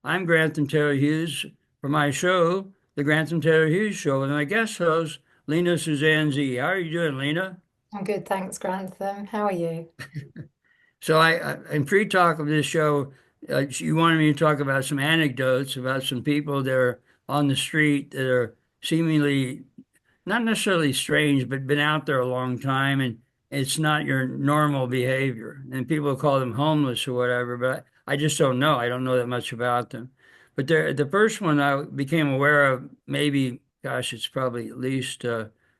I'm Grantham Taylor Hughes for my show, The Grantham Taylor Hughes Show, and my guest host, Lena Suzanne Z. How are you doing, Lena? I'm good, thanks, Grantham. How are you? So, in pre-talk of this show, you wanted me to talk about some anecdotes about some people that are on the street that are seemingly not necessarily strange, but been out there a long time, and it's not your normal behavior. And people call them homeless or whatever, but I just don't know. I don't know that much about them. But the first one I became aware of, maybe, gosh, it's probably at least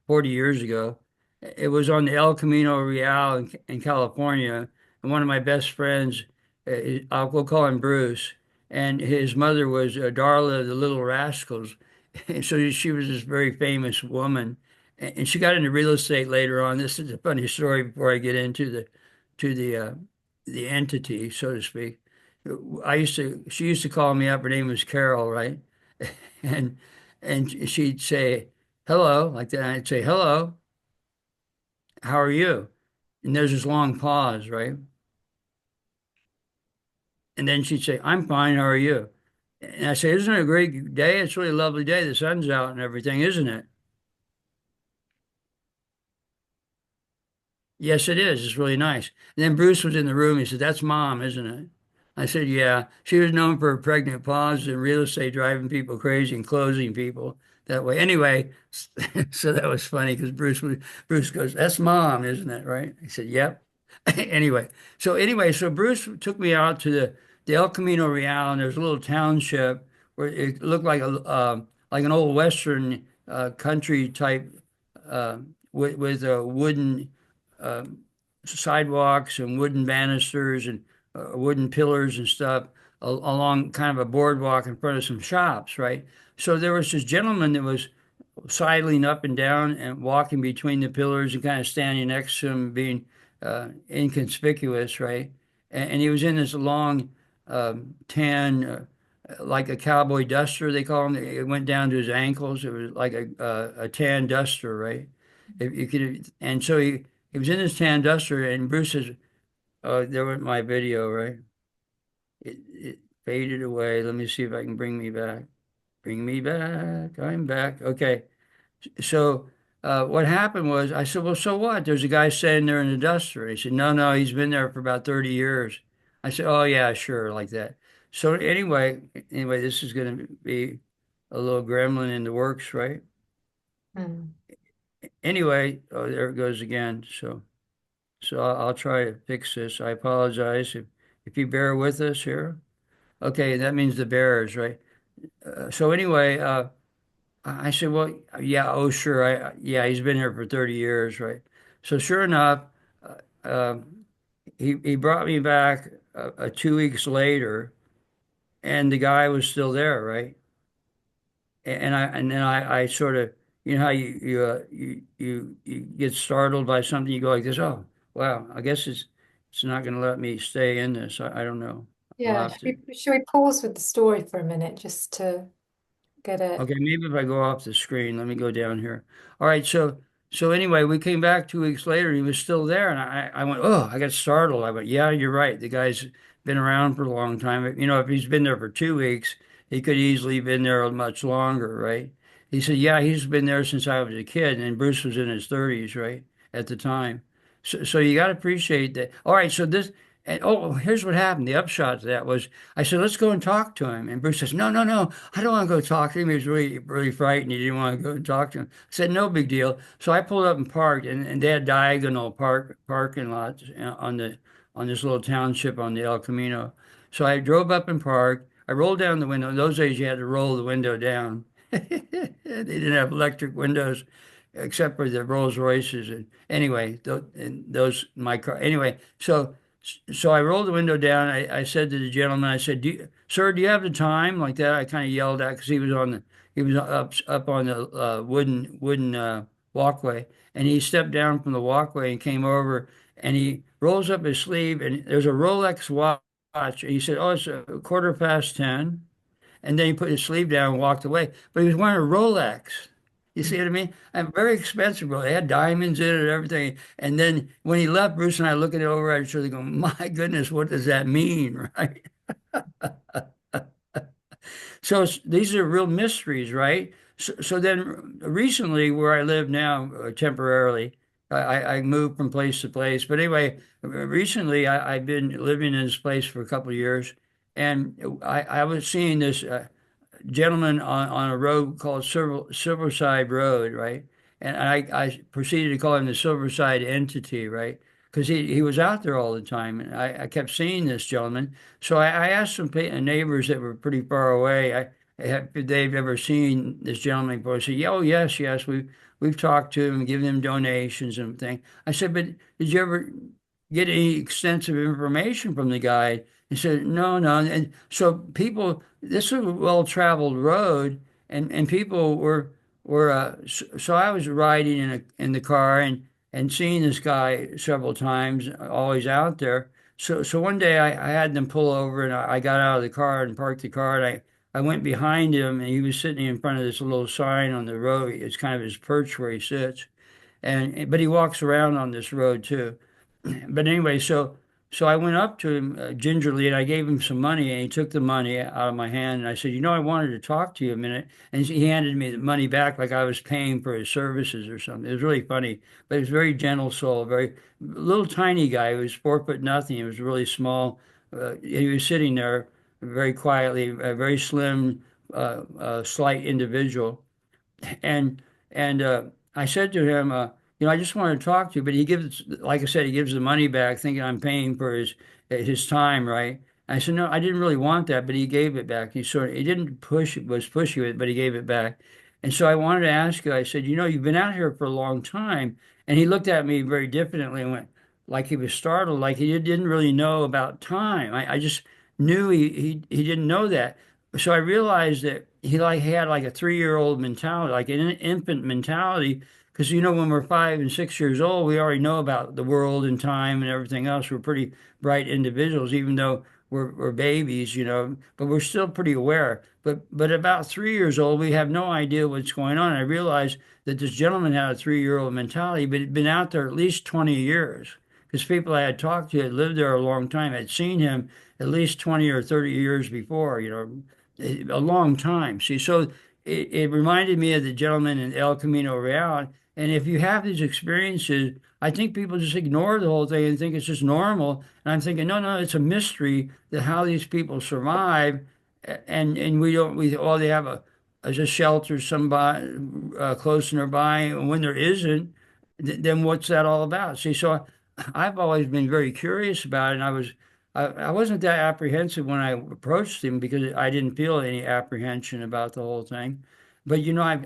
40 years ago. It was on the El Camino Real in California, and one of my best friends, we'll call him Bruce, and his mother was Darla of the Little Rascals. And so she was this very famous woman, and she got into real estate later on. This is a funny story before I get into the entity, so to speak. She used to call me up. Her name was Carol, right? And she'd say hello like that. I'd say hello, how are you? And there's this long pause, right? And then she'd say, I'm fine, how are you? And I say, isn't it a great day? It's a really lovely day. The sun's out and everything, isn't it? Yes, it is. It's really nice. And then Bruce was in the room. He said, that's mom, isn't it? I said, yeah. She was known for her pregnant pause in real estate, driving people crazy and closing people that way. Anyway, so that was funny because Bruce goes, that's mom, isn't it? Right? I said, yep. So Bruce took me out to the El Camino Real, and there's a little township where it looked like an old Western country type with a wooden uh, sidewalks and wooden banisters and wooden pillars and stuff along kind of a boardwalk in front of some shops, right? So there was this gentleman that was sidling up and down and walking between the pillars and kind of standing next to him, being inconspicuous, right? And he was in this long tan, like a cowboy duster, they call him. It went down to his ankles. It was like a tan duster, right? If you could, and so he was in his tan duster, and Bruce says, "Oh, there went my video, right? It faded away. Let me see if I can bring me back. Bring me back. I'm back. Okay." So what happened was, I said, "Well, so what? There's a guy standing there in the duster." He said, "No, no, he's been there for about 30 years." I said, "Oh yeah, sure, like that." So anyway, this is going to be a little gremlin in the works, right? Hmm. Anyway, oh, there it goes again. So I'll try to fix this. I apologize if you bear with us here. Okay, that means the bears, right? So anyway, I said, well, yeah, oh sure, yeah, he's been here for 30 years, right? So sure enough, uh, um, he brought me back 2 weeks later, and the guy was still there, right? And then I sort of, you know how you get startled by something, you go like this, oh wow, I guess it's not going to let me stay in this. I don't know. I'll Yeah, have to. should we pause with the story for a minute just to get it? Okay, maybe if I go off the screen, let me go down here. All right, so anyway, we came back 2 weeks later. He was still there, and I went, oh, I got startled. I went, yeah, you're right. The guy's been around for a long time. You know, if he's been there for 2 weeks, he could easily been there much longer, right? He said, yeah, he's been there since I was a kid, and Bruce was in his 30s, right, at the time. So you got to appreciate that. All right, so this. And oh, here's what happened. The upshot to that was I said, let's go and talk to him. And Bruce says, no, no, no. I don't want to go talk to him. He was really, really frightened. He didn't want to go and talk to him. I said, no big deal. So I pulled up and parked, and they had diagonal parking lots on this little township on the El Camino. So I drove up and parked. I rolled down the window. In those days, you had to roll the window down. They didn't have electric windows except for the Rolls Royces. And anyway, those my car. Anyway, so I rolled the window down. I said to the gentleman, I said, "Sir, do you have the time?" Like that. I kind of yelled out because he was up on the wooden walkway, and he stepped down from the walkway and came over, and he rolls up his sleeve, and there's a Rolex watch. And he said, "Oh, it's a quarter past 10." And then he put his sleeve down and walked away. But he was wearing a Rolex. You see what I mean? And very expensive, bro. They had diamonds in it and everything. And then when he left, Bruce and I looking it over our shoulder, going, "My goodness, what does that mean?" Right? So these are real mysteries, right? So then recently, where I live now, temporarily, I moved from place to place. But anyway, recently I've been living in this place for a couple of years, and I was seeing this gentleman on a road called Silverside Road, right? And I proceeded to call him the Silverside entity, right? Because he was out there all the time, and I kept seeing this gentleman. So I asked some neighbors that were pretty far away, if they've ever seen this gentleman before. I said, "Yeah, oh yes, yes, we've talked to him, given him donations and things." I said, "But did you ever get any extensive information from the guy?" He said, "No, no." And so people, this was a well-traveled road, and people so I was riding in the car and seeing this guy several times, always out there. So one day I had them pull over, and I got out of the car and parked the car, and I went behind him, and he was sitting in front of this little sign on the road. It's kind of his perch where he sits, and but he walks around on this road too. But anyway, so I went up to him gingerly, and I gave him some money, and he took the money out of my hand, and I said, I wanted to talk to you a minute." And he handed me the money back like I was paying for his services or something. It was really funny, but he was a very gentle soul, very little tiny guy. He was 4 foot nothing. He was really small. He was sitting there very quietly, a very slim, slight individual. And and I said to him, I just wanted to talk to you, but he gives, like I said, he gives the money back, thinking I'm paying for his time, right? I said, no, I didn't really want that, but he gave it back. He didn't was pushy with it, but he gave it back. And so I wanted to ask you, I said, you've been out here for a long time. And he looked at me very diffidently and went, like he was startled, like he didn't really know about time. I just knew he didn't know that. So I realized that he had like a 3-year-old mentality, like an infant mentality, because when we're 5 and 6 years old, we already know about the world and time and everything else. We're pretty bright individuals, even though we're babies, but we're still pretty aware. But about 3 years old, we have no idea what's going on. I realized that this gentleman had a 3-year-old mentality, but he'd been out there at least 20 years. Because people I had talked to had lived there a long time, had seen him at least 20 or 30 years before, a long time. See, so it reminded me of the gentleman in El Camino Real. And if you have these experiences, I think people just ignore the whole thing and think it's just normal. And I'm thinking, no, no, it's a mystery that how these people survive. And we all they have as a shelter somebody close nearby. And when there isn't, then what's that all about? See, so I've always been very curious about it. And I wasn't that apprehensive when I approached him because I didn't feel any apprehension about the whole thing. But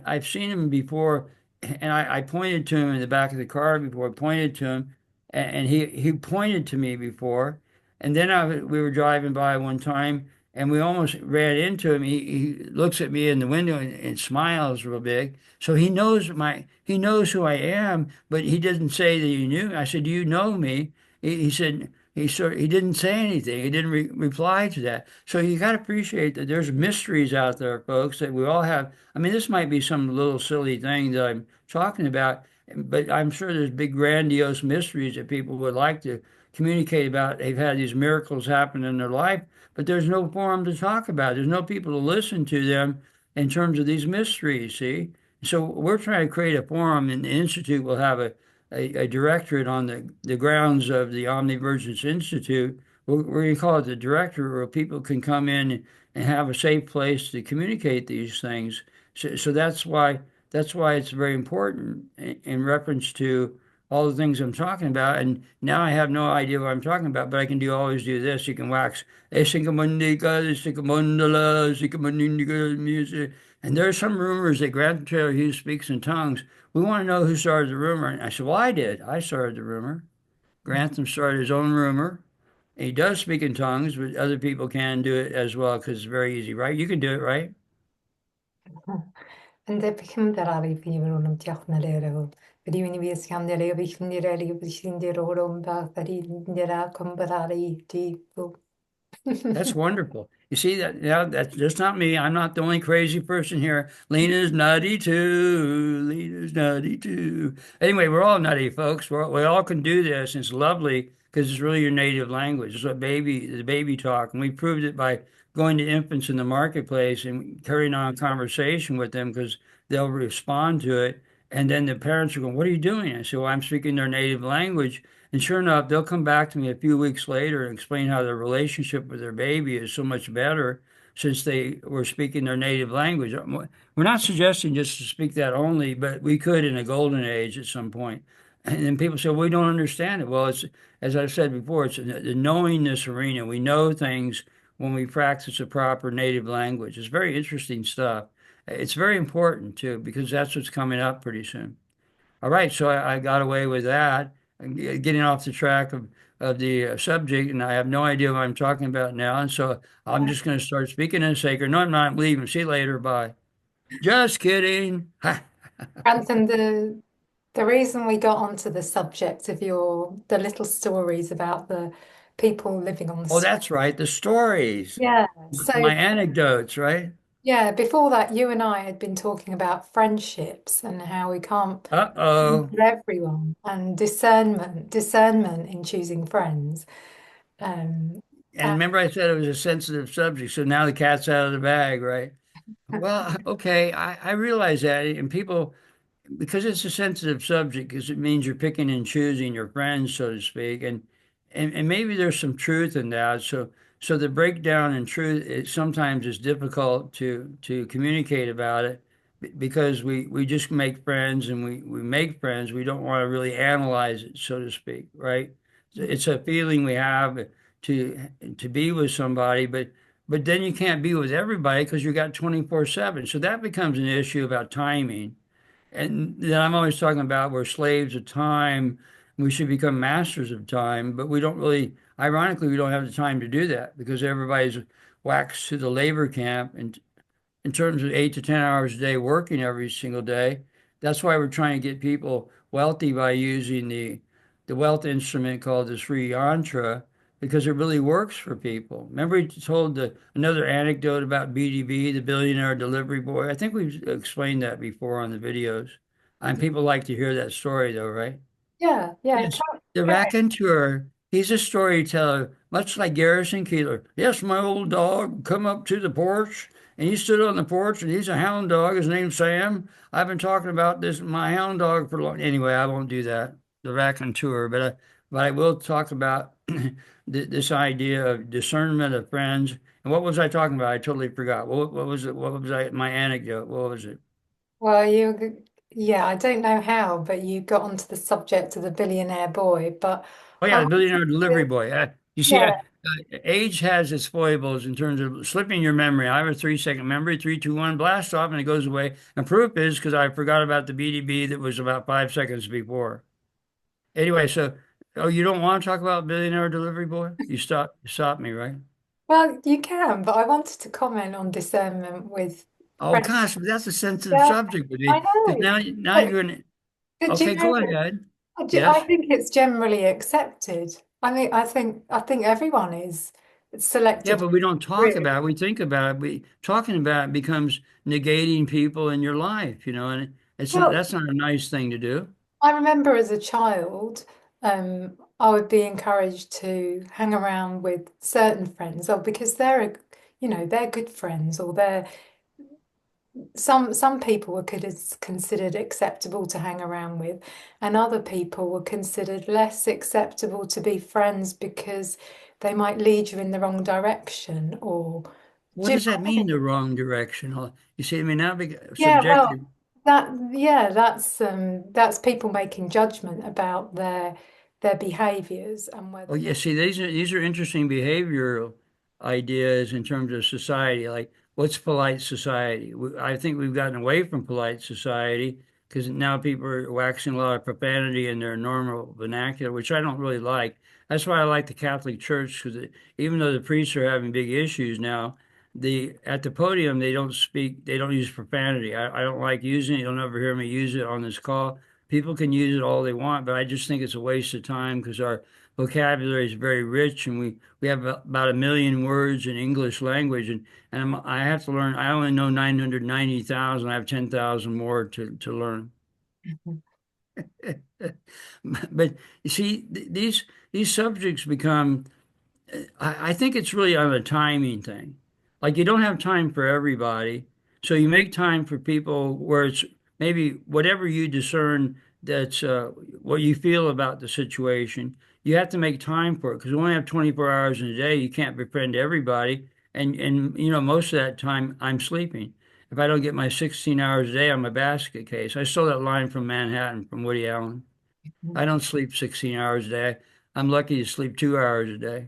I've seen him before, and I pointed to him in the back of the car before. I pointed to him, and he pointed to me before, and then we were driving by one time, and we almost ran into him. He looks at me in the window and smiles real big. So he knows who I am, but he didn't say that he knew. I said, "Do you know me?" He said. He didn't say anything. He didn't reply to that. So you got to appreciate that there's mysteries out there, folks, that we all have. I mean, this might be some little silly thing that I'm talking about, but I'm sure there's big grandiose mysteries that people would like to communicate about. They've had these miracles happen in their life, but there's no forum to talk about. There's no people to listen to them in terms of these mysteries, see? So we're trying to create a forum, and the Institute will have a directorate on the grounds of the Omnivergence Institute. We're going to call it the directorate, where people can come in and have a safe place to communicate these things. So that's why it's very important in reference to all the things I'm talking about. And now I have no idea what I'm talking about, but I can always do this. You can wax music. And there are some rumors that Grantham Hughes speaks in tongues. We want to know who started the rumor. And I said, well, I did. I started the rumor. Grantham started his own rumor. He does speak in tongues, but other people can do it as well because it's very easy, right? You can do it, right? Ynde becymderar i fi mewn am diolch na lero. Wedi mynd i fi ysgam nere o fi chyndir eli o fi chyndir o'r o'n bach ar i nera cwmbar i di. That's wonderful. You see that now that's just not me. I'm not the only crazy person here. Lena's nutty too. Lena's nutty too. Anyway, we're all nutty, folks. We all can do this. And it's lovely because it's really your native language. It's what the baby talk, and we proved it by going to infants in the marketplace and carrying on a conversation with them because they'll respond to it. And then the parents are going, "What are you doing?" I say, "Well, I'm speaking their native language." And sure enough, they'll come back to me a few weeks later and explain how their relationship with their baby is so much better since they were speaking their native language. We're not suggesting just to speak that only, but we could in a golden age at some point. And then people say, "We don't understand it." Well, it's, as I've said before, it's the knowingness arena. We know things when we practice a proper native language. It's very interesting stuff. It's very important too, because that's what's coming up pretty soon. All right, so I got away with that, getting off the track of the subject, and I have no idea what I'm talking about now. And so I'm just going to start speaking in sacred. No, I'm not leaving. See you later. Bye. Just kidding. Grantham, the reason we got onto the subject of the little stories about the people living on the Oh, street. that's right. The stories, Yeah. So my anecdotes, right? yeah, before that, you and I had been talking about friendships and how we can't Uh-oh. for everyone and discernment in choosing friends. Um, And and remember, I said it was a sensitive subject, so now the cat's out of the bag, right? Well, okay, I realize that, and people, because it's a sensitive subject, because it means you're picking and choosing your friends, so to speak, and maybe there's some truth in that. So the breakdown in truth, it sometimes is difficult to communicate about it because we just make friends and we make friends. We don't want to really analyze it, so to speak, right? It's a feeling we have to to be with somebody, but then you can't be with everybody because you got 24/7. So that becomes an issue about timing. And then I'm always talking about we're slaves of time. We should become masters of time, but we don't really, ironically, we don't have the time to do that because everybody's waxed to the labor camp. And in terms of 8 to 10 hours a day working every single day. That's why we're trying to get people wealthy by using the wealth instrument called the Sri Yantra because it really works for people. Remember, he told another anecdote about BDB, the billionaire delivery boy. I think we've explained that before on the videos. And people like to hear that story, though, right? yeah, yeah. Yes, the raconteur. He's a storyteller, much like Garrison Keillor. Yes, my old dog come up to the porch, and he stood on the porch, and he's a hound dog. His name's Sam. I've been talking about this, my hound dog, for long. Anyway, I won't do that, the raconteur, but I will talk about this idea of discernment of friends. And what was I talking about? I totally forgot. What was it? What was my anecdote? What was it? Well, yeah, I don't know how, but you got onto the subject of the billionaire boy. But Oh I yeah, the wanted billionaire delivery to, boy. You see, yeah, age has its foibles in terms of slipping your memory. I have a 3 second memory, 3, 2, 1, blast off, and it goes away. And proof is because I forgot about the BDB that was about 5 seconds before. Anyway, so oh, you don't want to talk about billionaire delivery boy? You stop me, right? well, you can, but I wanted to comment on discernment with Oh friends. gosh, but that's a sensitive Yeah, subject with I me because know. now But, you're gonna. but do you Okay, know, go ahead. I Yes. think it's generally accepted. I mean, I think everyone is Yeah, selected but we don't talk career. about it. We think about it. We talking about it becomes negating people in your life, and it's not, Well, that's not a nice thing to do. I remember as a child, I would be encouraged to hang around with certain friends, or because they're good friends, or they're some people were considered acceptable to hang around with, and other people were considered less acceptable to be friends because they might lead you in the wrong direction, or What do you does that know what I mean, mean? the wrong direction? You see, it may not be Yeah, well, subjective. that's people making judgment about their behaviors and Oh, whether yeah. they See, these are interesting behavioral ideas in terms of society. Like, what's polite society? I think we've gotten away from polite society because now people are waxing a lot of profanity in their normal vernacular, which I don't really like. That's why I like the Catholic Church because even though the priests are having big issues now, the at the podium they don't speak, they don't use profanity. I don't like using it. You'll never hear me use it on this call. People can use it all they want, but I just think it's a waste of time because our vocabulary is very rich, and we have about 1 million words in English language, and I have to learn. I only know 990,000. I have 10,000 more to learn. But you see, these subjects become. I think it's really on a timing thing. like you don't have time for everybody. So you make time for people where it's maybe whatever you discern that's what you feel about the situation. You have to make time for it because we only have 24 hours in a day. You can't befriend everybody. And most of that time I'm sleeping. If I don't get my 16 hours a day, I'm a basket case. I stole that line from Manhattan from Woody Allen. I don't sleep 16 hours a day. I'm lucky to sleep 2 hours a day.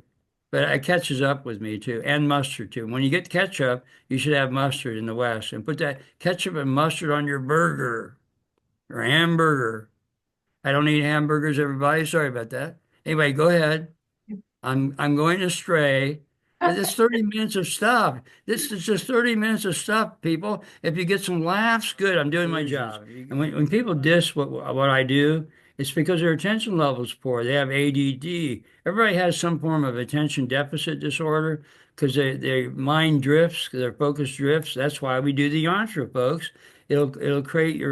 But it catches up with me too, and mustard too. When you get ketchup, you should have mustard in the West and put that ketchup and mustard on your burger or hamburger. I don't eat hamburgers, everybody. Sorry about that. Anyway, go ahead. I'm going astray. But it's 30 minutes of stuff. This is just 30 minutes of stuff, people. If you get some laughs, good. I'm doing my job. And when people diss what I do, it's because their attention level's poor. They have ADD. Everybody has some form of attention deficit disorder because their mind drifts, their focus drifts. That's why we do the yantra, folks. It'll create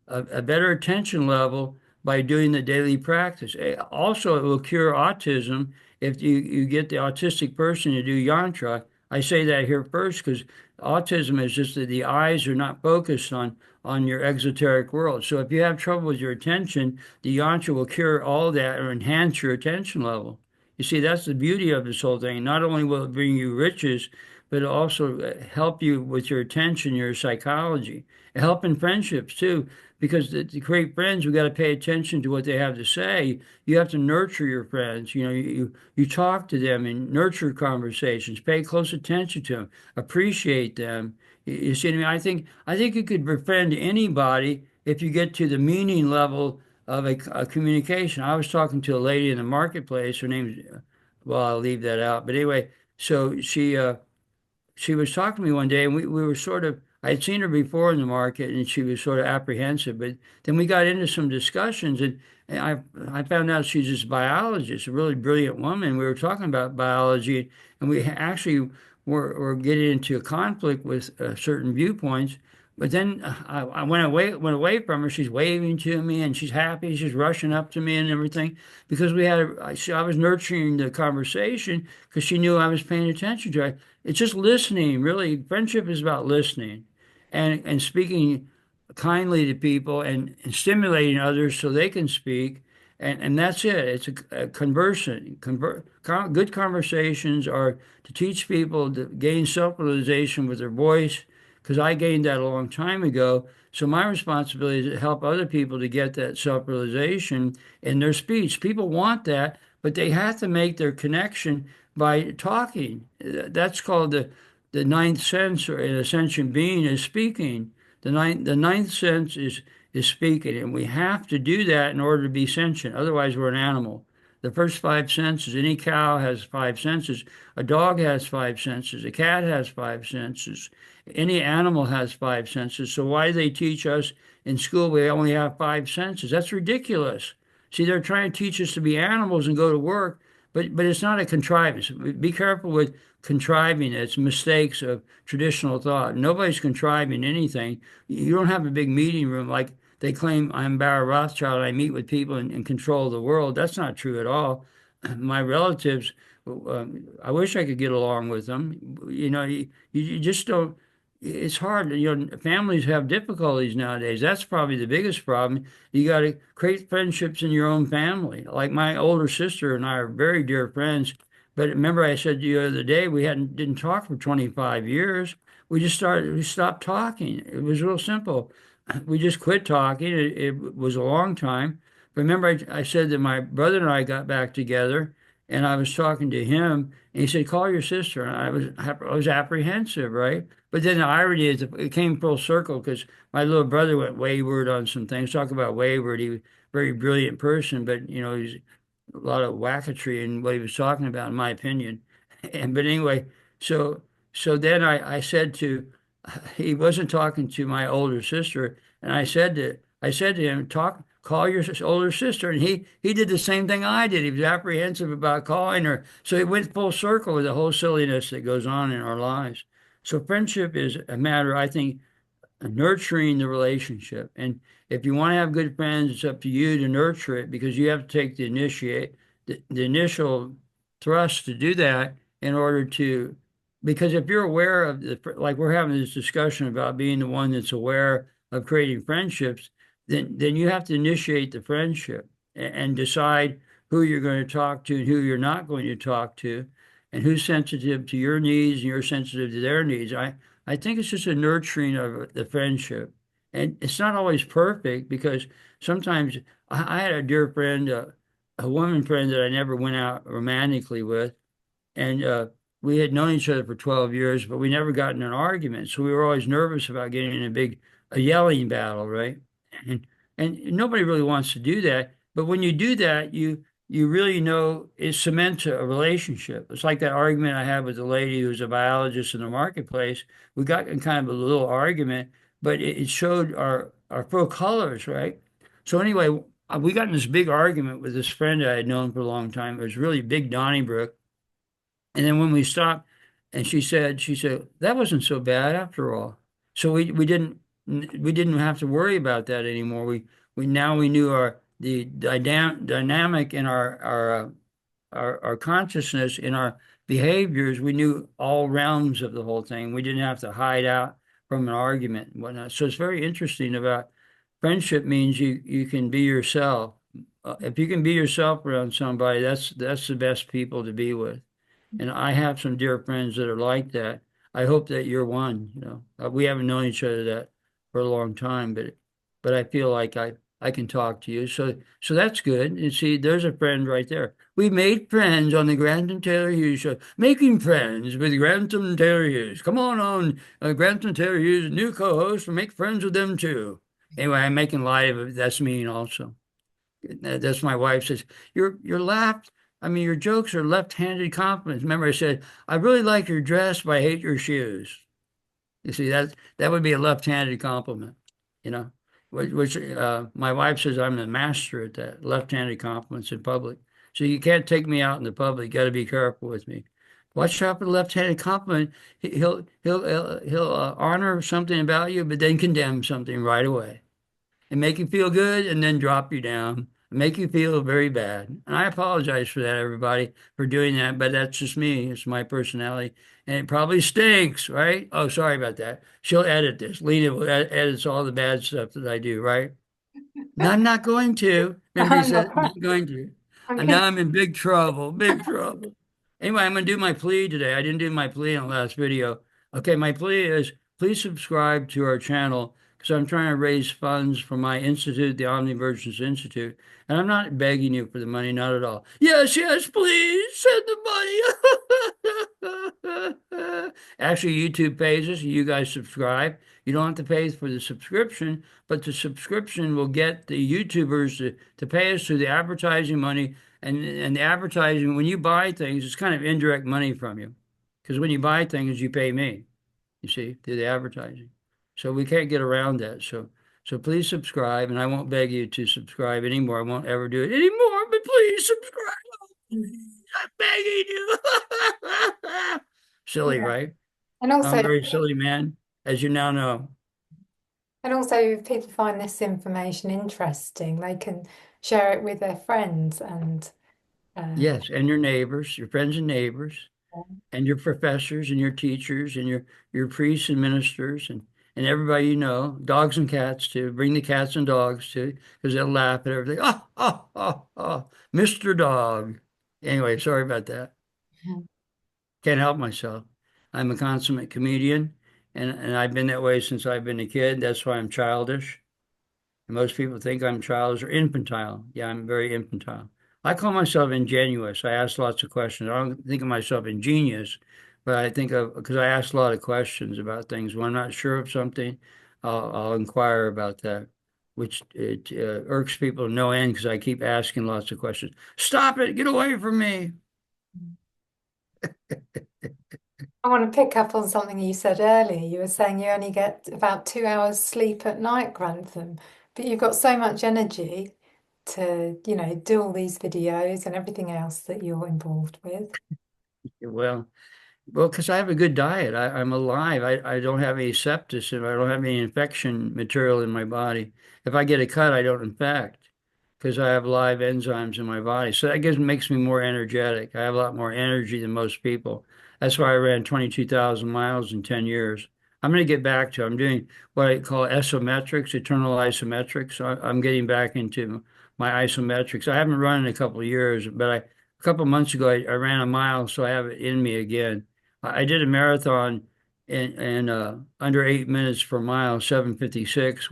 a better attention level by doing the daily practice. Also, it will cure autism if you get the autistic person to do yantra. I say that here first because autism is just that the eyes are not focused on your exoteric world. So if you have trouble with your attention, the yantra will cure all that or enhance your attention level. You see, that's the beauty of this whole thing. Not only will it bring you riches, but it'll also help you with your attention, your psychology, help in friendships too. Because to create friends, we got to pay attention to what they have to say. You have to nurture your friends. You talk to them and nurture conversations. Pay close attention to them. Appreciate them. You see what I mean? I think you could befriend anybody if you get to the meaning level of a communication. I was talking to a lady in the marketplace. Her name's, well, I'll leave that out. But anyway, so she was talking to me one day, and we were sort of, I had seen her before in the market, and she was sort of apprehensive. But then we got into some discussions, and I found out she's this biologist, a really brilliant woman. We were talking about biology, and we actually were getting into a conflict with certain viewpoints. But then I went away from her. She's waving to me, and she's happy. She's rushing up to me and everything because I was nurturing the conversation because she knew I was paying attention to her. It's just listening, really. Friendship is about listening and speaking kindly to people and stimulating others so they can speak. And that's it. It's a conversing. Good conversations are to teach people to gain self-realization with their voice, because I gained that a long time ago. So my responsibility is to help other people to get that self-realization in their speech. People want that, but they have to make their connection by talking. That's called the ninth sense, or in ascension being is speaking. The ninth sense is speaking, and we have to do that in order to be sentient. Otherwise, we're an animal. The first five senses, any cow has five senses, a dog has five senses, a cat has five senses, any animal has five senses. So why do they teach us in school we only have five senses? That's ridiculous. See, they're trying to teach us to be animals and go to work, but it's not a contrivance. Be careful with contriving. It's mistakes of traditional thought. Nobody's contriving anything. You don't have a big meeting room like they claim I'm Bauer-Rothschild. I meet with people and control the world. That's not true at all. My relatives, I wish I could get along with them. You just don't. It's hard. Families have difficulties nowadays. That's probably the biggest problem. You got to create friendships in your own family. Like my older sister and I are very dear friends. But remember, I said to you the other day, we didn't talk for 25 years. We stopped talking. It was real simple. We just quit talking. It was a long time. But remember, I said that my brother and I got back together, and I was talking to him, and he said, "Call your sister." And I was apprehensive, right? But then the irony is, it came full circle because my little brother went wayward on some things. Talk about wayward. He was a very brilliant person, but he's a lot of wacketry in what he was talking about, in my opinion. But anyway, so then I said to he wasn't talking to my older sister, and I said to him, call your older sister, and he did the same thing I did. He was apprehensive about calling her, so it went full circle with the whole silliness that goes on in our lives. So friendship is a matter, I think, nurturing the relationship. And if you want to have good friends, it's up to you to nurture it because you have to take the initial thrust to do that in order to because if you're aware of like we're having this discussion about being the one that's aware of creating friendships, then you have to initiate the friendship and decide who you're going to talk to and who you're not going to talk to, and who's sensitive to your needs and you're sensitive to their needs. I think it's just a nurturing of the friendship, and it's not always perfect because sometimes I had a dear friend, a woman friend that I never went out romantically with, and we had known each other for 12 years, but we never got in an argument. So we were always nervous about getting in a yelling battle, right? And and nobody really wants to do that. But when you do that, you really know it cements a relationship. It's like that argument I had with the lady who's a biologist in the marketplace. We got in kind of a little argument, but it showed our full colors, right? So anyway, we got in this big argument with this friend I had known for a long time. It was really big Donnybrook. And then when we stopped, and she said, that wasn't so bad after all. So we didn't have to worry about that anymore. We now we knew the dynamic in our consciousness, in our behaviors. We knew all realms of the whole thing. We didn't have to hide out from an argument and whatnot. So it's very interesting about friendship means you can be yourself. If you can be yourself around somebody, that's the best people to be with. And I have some dear friends that are like that. I hope that you're one, you know. We haven't known each other that for a long time, but I feel like I can talk to you. So that's good. You see, there's a friend right there. We made friends on the Grantham Taylor Hughes show. Making friends with Grantham Taylor Hughes. Come on, Grantham Taylor Hughes, new co-host, and make friends with them too. Anyway, I'm making light of it. That's mean also. That's my wife says, your laugh, I mean, your jokes are left-handed compliments. Remember, I said, I really like your dress, but I hate your shoes. You see, that would be a left-handed compliment, you know, which my wife says I'm the master at that, left-handed compliments in public. So you can't take me out in the public. You got to be careful with me. Watch out for the left-handed compliment. He'll honor something about you, but then condemn something right away and make you feel good and then drop you down and make you feel very bad. And I apologize for that, everybody, for doing that, but that's just me. It's my personality. And it probably stinks, right? Oh, sorry about that. She'll edit this. Lena edits all the bad stuff that I do, right? No, I'm not going to. Remember, he I'm said, not, I'm not going to. I'm And con- now I'm in big trouble, big trouble. Anyway, I'm going to do my plea today. I didn't do my plea in the last video. Okay, my plea is please subscribe to our channel because I'm trying to raise funds for my institute, the Omnivergence Institute. And I'm not begging you for the money, not at all. Yes, yes, please send the money. Actually, YouTube pays us. You guys subscribe. You don't have to pay for the subscription, but the subscription will get the YouTubers to pay us through the advertising money. And the advertising, when you buy things, it's kind of indirect money from you. Because when you buy things, you pay me, you see, through the advertising. So we can't get around that. So please subscribe, and I won't beg you to subscribe anymore. I won't ever do it anymore, but please subscribe. I'm begging you. Silly, yeah. right? And I'm also, a very silly man, as you now know. and also, if people find this information interesting, they can share it with their friends and uh, Yes, and your neighbors, your friends and neighbors, and your professors and your teachers and your priests and ministers and everybody you know, dogs and cats too. Bring the cats and dogs too, because they'll laugh at everything. Oh, oh, oh, oh, Mr. Dog. Anyway, sorry about that. Can't help myself. I'm a consummate comedian, and I've been that way since I've been a kid. That's why I'm childish. And most people think I'm childish or infantile. Yeah, I'm very infantile. I call myself ingenuous. I ask lots of questions. I don't think of myself ingenious, but I think of because I ask a lot of questions about things. When I'm not sure of something, I'll inquire about that, which it irks people to no end because I keep asking lots of questions. Stop it! Get away from me! I want to pick up on something you said earlier. You were saying you only get about 2 hours sleep at night, Grantham, but you've got so much energy to, do all these videos and everything else that you're involved with. Well, Well, because I have a good diet. I'm alive. I don't have any sepsis and I don't have any infection material in my body. If I get a cut, I don't infect because I have live enzymes in my body. So that makes me more energetic. I have a lot more energy than most people. That's why I ran 22,000 miles in 10 years. I'm going to get back to it. I'm doing what I call isometrics, eternal isometrics. So I'm getting back into my isometrics. I haven't run in a couple of years, but a couple of months ago, I ran a mile, so I have it in me again. I did a marathon in under 8 minutes per mile, 7:56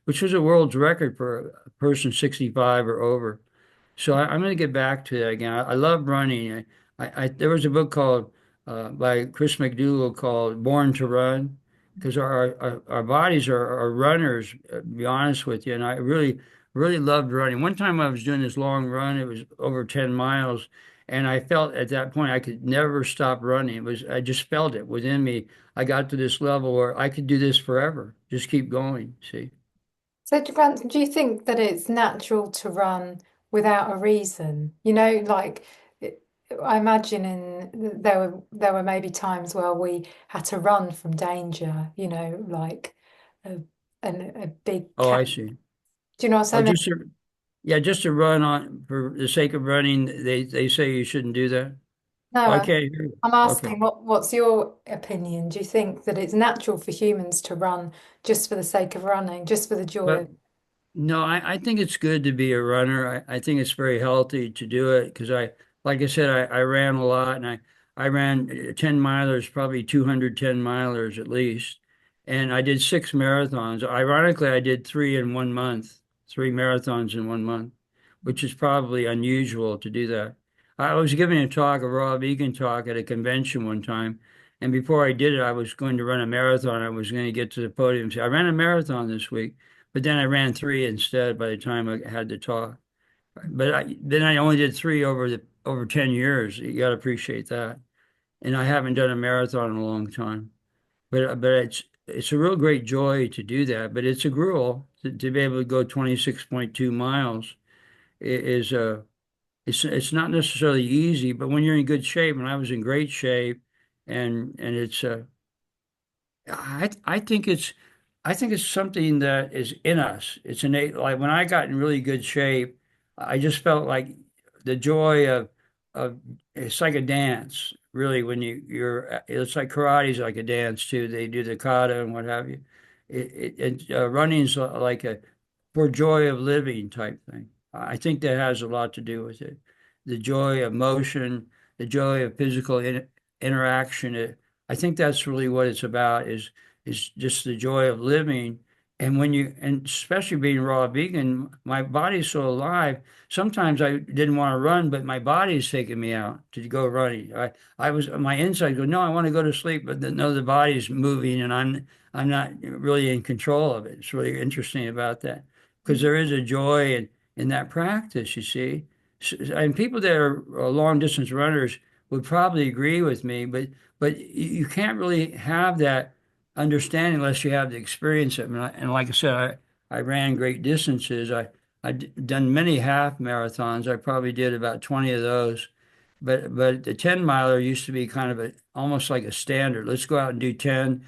which was a world's record for a person 65 or over. So I'm going to get back to that again. I love running. There was a book called by Chris McDougall called Born to Run, because our bodies are runners, to be honest with you. And I really loved running. One time I was doing this long run. It was over 10 miles. And I felt at that point I could never stop running. I just felt it within me. I got to this level where I could do this forever. Just keep going. See? So, Grantham, do you think that it's natural to run without a reason? You know, like it- I imagine there were maybe times where we had to run from danger. You know, like a a big Oh, cat. I see. Do you know what I Oh, mean? yeah, just to run on for the sake of running, they say you shouldn't do that. No, Oh, I can't hear you. I'm Okay. asking what's your opinion? Do you think that it's natural for humans to run just for the sake of running, just for the joy But of? no, I think it's good to be a runner. I think it's very healthy to do it because like I said, I ran a lot and I ran 10 milers, probably 210 milers at least. And I did 6 marathons. Ironically, I did three in 1 month, 3 marathons in 1 month, which is probably unusual to do that. I was giving a talk, a raw vegan talk at a convention one time. And before I did it, I was going to run a marathon. I was going to get to the podium and say, I ran a marathon this week. But then I ran three instead by the time I had to talk. But then I only did three over 10 years. You got to appreciate that. And I haven't done a marathon in a long time. But it's a real great joy to do that. But it's a gruel to be able to go 26.2 miles is it's not necessarily easy, but when you're in good shape, and I was in great shape, and it's I think it's something that is in us. It's innate. Like when I got in really good shape, I just felt like the joy of it's like a dance, really. When you're it's like karate's like a dance too. They do the kata and what have you. Running's like a for joy of living type thing. I think that has a lot to do with it. The joy of motion, the joy of physical interaction. I think that's really what it's about is just the joy of living. And and especially being raw vegan, my body's so alive. Sometimes I didn't want to run, but my body's taking me out to go running. I was my inside go, no, I want to go to sleep, but no, the body's moving, and I'm not really in control of it. It's really interesting about that because there is a joy in that practice, you see. And people that are long distance runners would probably agree with me, but you can't really have that understanding unless you have the experience of it. And like I said, I ran great distances. I've done many half marathons. I probably did about 20 of those. But the 10 miler used to be kind of almost like a standard. Let's go out and do 10.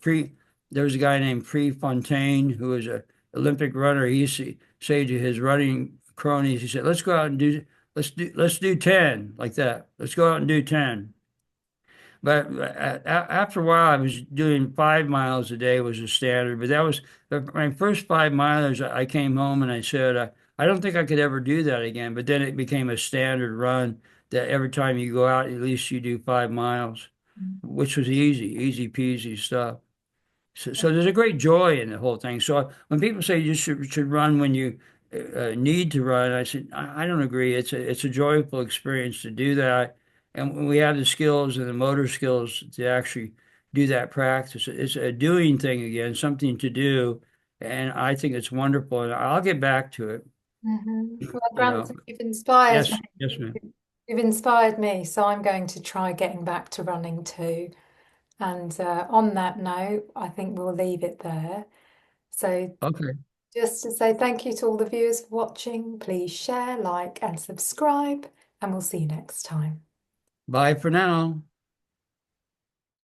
Pre There was a guy named Prefontaine who was a Olympic runner. He used to say to his running cronies, he said, "Let's go out and let's do 10 like that. Let's go out and do 10." But after a while, I was doing 5 miles a day was a standard. But that was my first 5 milers. I came home and I said, I don't think I could ever do that again. But then it became a standard run that every time you go out, at least you do 5 miles, which was easy peasy stuff. So there's a great joy in the whole thing. So when people say you should run when you need to run, I said I don't agree. It's a joyful experience to do that, and when we have the skills and the motor skills to actually do that practice. It's a doing thing again, something to do, and I think it's wonderful. And I'll get back to it. Well, You know, Grantham, you've inspired yes, yes, me. ma'am. You've inspired me, so I'm going to try getting back to running too. And on that note, I think we'll leave it there. So Okay. just to say thank you to all the viewers for watching. Please share, like, and subscribe, and we'll see you next time. Bye for now.